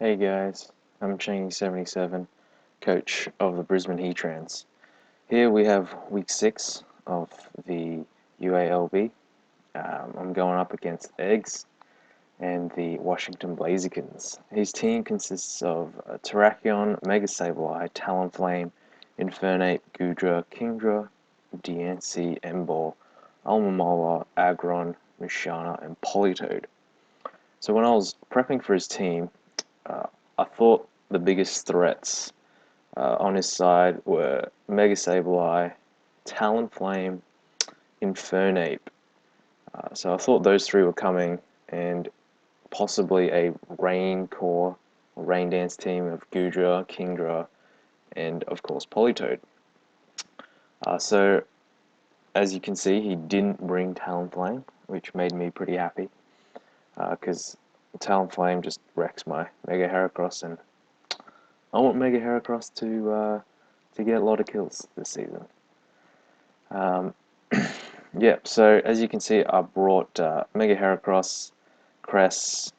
Hey guys, I'm Chingy77, coach of the Brisbane Heatrans. Here we have week 6 of the UALB. I'm going up against Eggs and the Washington Blazikens. His team consists of Terrakion, Mega Sableye, Talonflame, Infernape, Goodra, Kingdra, Diancie, Emboar, Almamola, Aggron, Musharna, and Politoed. So when I was prepping for his team, uh, I thought the biggest threats on his side were Mega Sableye, Talonflame, Infernape. So I thought those three were coming, and possibly a Rain Core, or Rain Dance team of Goodra, Kingdra, and of course Politoed. So as you can see, he didn't bring Talonflame, which made me pretty happy, because Talonflame just wrecks my Mega Heracross, and I want Mega Heracross to get a lot of kills this season. Yeah, so as you can see, I brought Mega Heracross, Cress,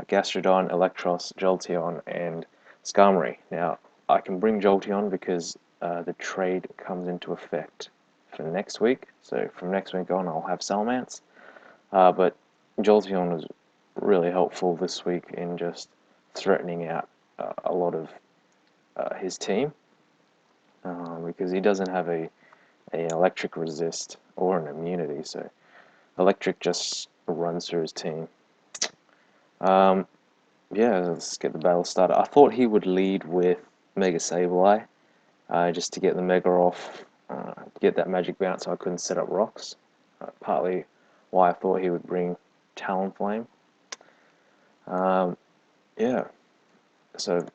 Gastrodon, Electros, Jolteon, and Skarmory. Now, I can bring Jolteon because the trade comes into effect for next week. So from next week on, I'll have Salmance. But Jolteon was really helpful this week in just threatening out a lot of his team because he doesn't have a electric resist or an immunity, so electric just runs through his team. Yeah, let's get the battle started. I thought he would lead with Mega Sableye, just to get the Mega off, get that magic bounce so I couldn't set up rocks. Partly why I thought he would bring Talonflame. Yeah, so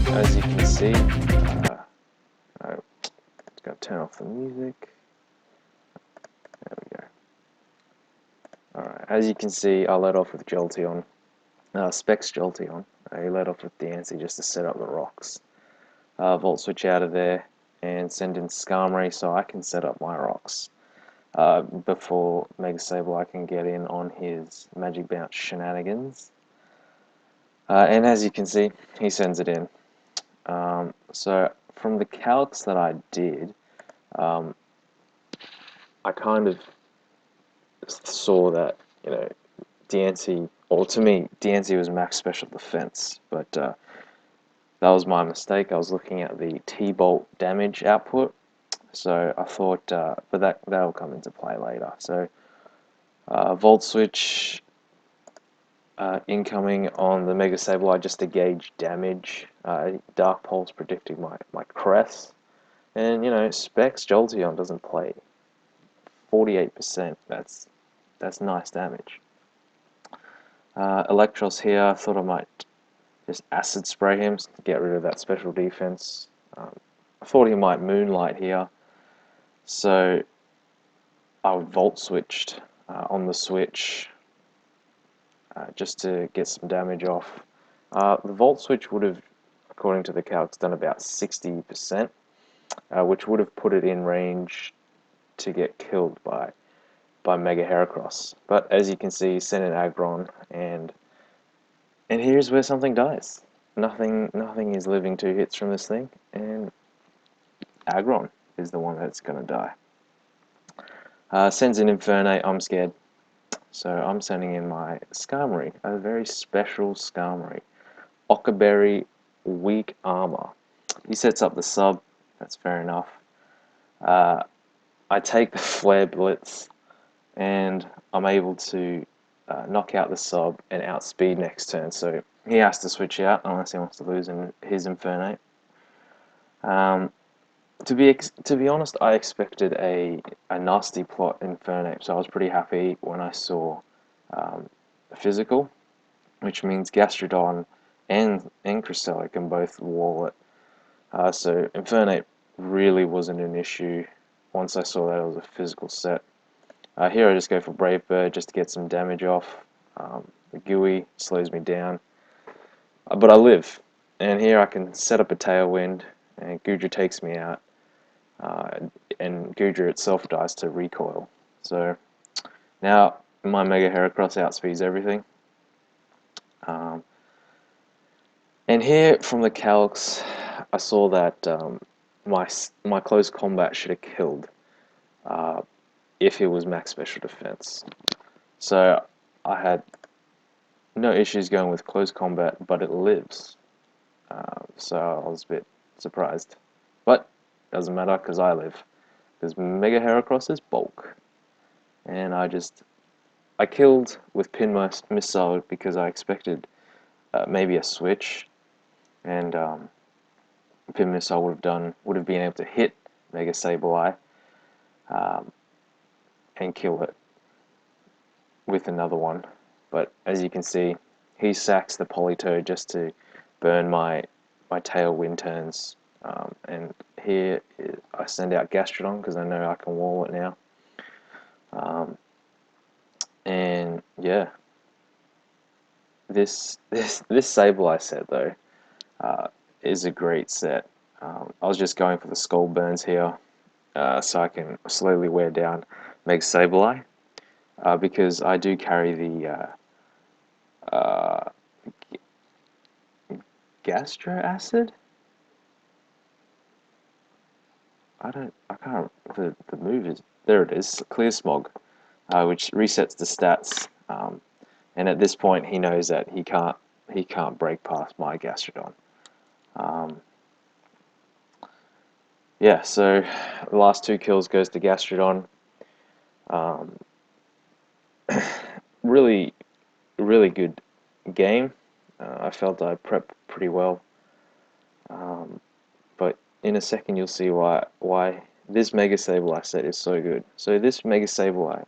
as you can see, I'm just going to turn off the music. There we go. Alright, as you can see, I led off with Jolteon. Specs Jolteon. He led off with Diancie just to set up the rocks. Volt switch out of there and send in Skarmory so I can set up my rocks before Mega Sableye can get in on his Magic Bounce shenanigans. And as you can see, he sends it in. So from the calcs that I did, I kind of saw that, Diancie, or to me, Diancie was max special defense, but that was my mistake. I was looking at the T-Bolt damage output, so I thought, but that'll come into play later. So Volt Switch incoming on the Mega Sableye just to gauge damage. Dark Pulse predicting my Cress, and Specs Jolteon doesn't play 48%. That's nice damage. Electros here, I thought I might just acid spray him to get rid of that special defense. I thought he might Moonlight here, so I Volt switched on the switch just to get some damage off. The Volt switch would have, according to the calcs, done about 60%, which would have put it in range to get killed by Mega Heracross. But as you can see, send an Aggron, and here's where something dies. Nothing is living 2 hits from this thing, and Aggron is the one that's going to die. Sends in Infernape, I'm scared. So I'm sending in my Skarmory, a very special Skarmory. Ockerberry, weak armor. He sets up the sub, that's fair enough. I take the Flare Blitz, and I'm able to knock out the sub and outspeed next turn, so he has to switch out unless he wants to lose in his Infernape. To be honest, I expected a nasty plot Infernape, so I was pretty happy when I saw physical, which means Gastrodon and Cresselia can both wall it. So Infernape really wasn't an issue once I saw that it was a physical set. Here I just go for Brave Bird just to get some damage off. The GUI slows me down, but I live, and here I can set up a Tailwind, and Goodra takes me out, and Goodra itself dies to recoil. So now my Mega Heracross outspeeds everything. And here from the calcs, I saw that my close combat should have killed if it was max special defense. So I had no issues going with close combat, but it lives. So I was a bit surprised. But doesn't matter because I live. Because Mega Heracross is bulk. And I killed with Pin Missile because I expected maybe a switch. And Pin Missile would have been able to hit Mega Sableye and kill it with another one. But as you can see, he sacks the Politoed just to burn my tailwind turns. And here I send out Gastrodon because I know I can wall it now. And yeah, this Sableye set though is a great set. I was just going for the Skull Burns here, so I can slowly wear down Meg Sableye, because I do carry the Gastro Acid. I can't. The move is there. It is Clear Smog, which resets the stats. And at this point, he knows that he can't break past my Gastrodon. Yeah, so the last 2 kills goes to Gastrodon. Really, really good game. I felt I prepped pretty well. But in a second you'll see why this Mega Sableye set is so good. So this Mega Sableye,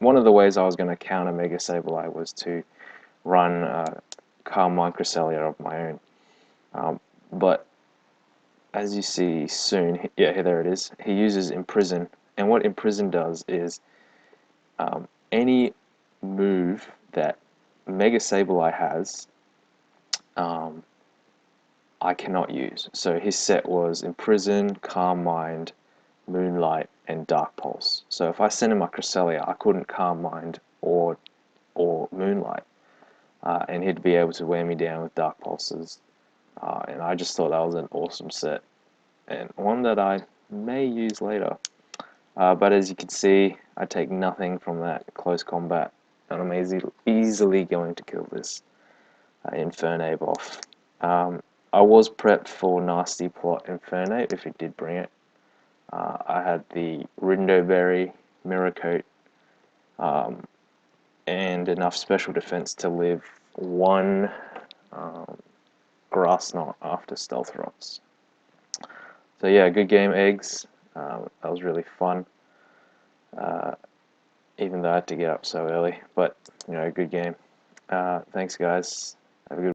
one of the ways I was going to counter Mega Sableye was to run Carmine Cresselia of my own. But as you see soon, yeah, there it is. He uses Imprison, and what Imprison does is any move that Mega Sableye has, I cannot use. So his set was Imprison, Calm Mind, Moonlight, and Dark Pulse. So if I sent him my Cresselia, I couldn't Calm Mind or Moonlight, and he'd be able to wear me down with Dark Pulses. And I just thought that was an awesome set, and one that I may use later. But as you can see, I take nothing from that close combat, and I'm easily going to kill this Infernape off. I was prepped for Nasty Plot Infernape if it did bring it. I had the Rindo Berry, Mirror Coat, and enough special defense to live 1 Grass Knot after Stealth Rots. So yeah, good game, Eggs. That was really fun. Even though I had to get up so early, but you know, good game. Thanks guys. Have a good